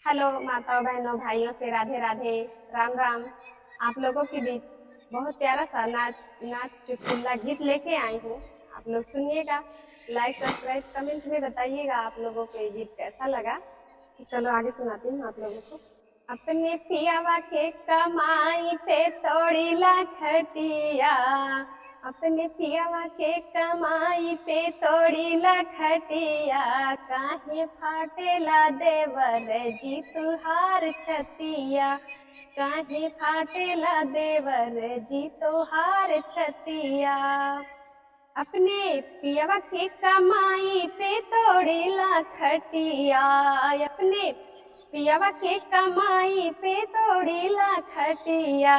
Hello माताओं बहनों भाइयों से राधे राधे, राम राम। आप लोगों के बीच बहुत प्यारा सा नाच चुटकुला गीत लेके आई हूँ। आप लोग सुनिएगा, लाइक सब्सक्राइब कमेंट में बताइएगा आप लोगों को ये गीत कैसा लगा। तो चलो आगे सुनाती हूँ आप लोगों को। अपने पियावा के कमाई पे तोड़ी ला खटिया, अपने पियावा के कमाई पे तोड़ी ला खटिया, काहे फाटेला देवर जी तुहार छतिया, काहे फाटेला देवर जी तुहार छतिया। अपने पियवा के कमाई पे तोड़ीला खटिया, अपने पियवा के कमाई पे तोड़ीला खटिया,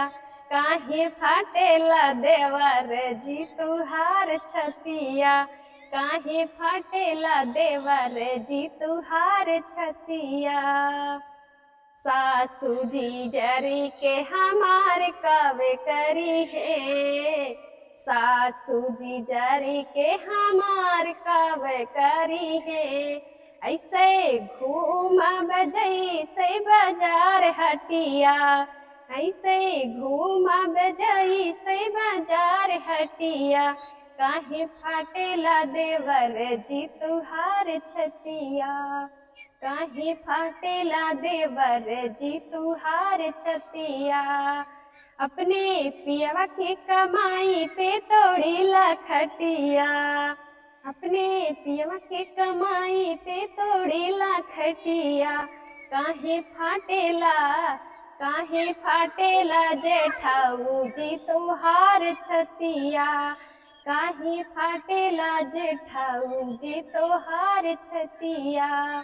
काहे फाटेला देवर जी तुहार छतिया, काहे फाटेला देवर जी तुहार छतिया। सासू जी जरी के हमार कवे करी है, सासू जी जरी के हमार कवे करी है, ऐसे घूमब जैसे बाजार हटिया, ऐसे घूमब जैसे बाजार हटिया, काहे फाटेला देवर जी तुहार छतिया, काहे फाटेला देवर जी तुहार छतिया। अपने पियवा के कमाई पे तोड़ीला खटिया, अपने पियवा के कमाई पे तोड़ीला खटिया, काहे फाटेला, काहे फाटेला जेठाऊ जी तुहार छतिया, काहे फाटेला जेठाऊ जी तुहार छतिया।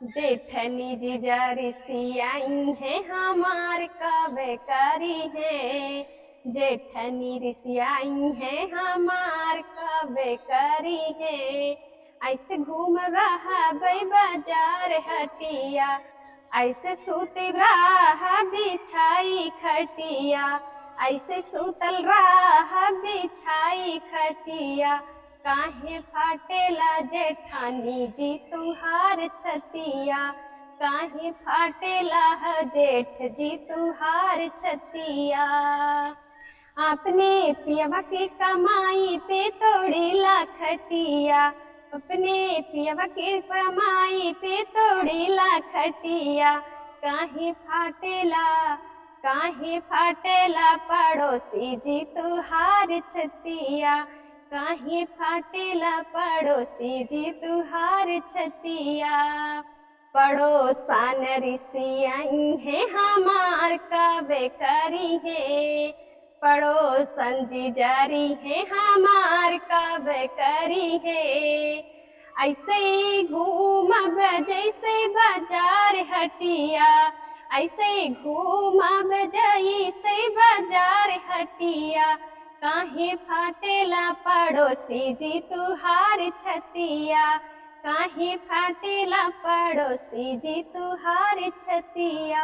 जेठनी जी जरी सियाई है हमार कवे करी है, जेठनी रिसियाई है हमार कवे करी है, ऐसे घूम रहा बाजार हटिया, ऐसे सूती रहा बिछाई खटिया, ऐसे सूतल रहा बिछाई खटिया, काहे फाटेला जेठानी जी तुहार छतिया, काहे फाटेला जेठ जी तुहार छतिया। अपने पियवा के कमाई पे तोड़ीला खटिया, अपने पियवा के कमाई पे तोड़ीला खटिया, काहे फाटेला, काहे फाटेला पड़ोसी जी तुहार छतिया, काहे फाटेला पड़ोसी जी तुहार छतिया। पड़ोसन रिसियाई है हमार कवे करी है, पड़ोसन जी जरी है हमार कवे करी है, ऐसे ही घूमब जैसे बाजार हटिया, ऐसे घूमब जैसे बाजार हटिया, काहे फाटेला पड़ोसी जी तुहार छतिया, काहे फाटेला पड़ोसी जी तुहार छतिया।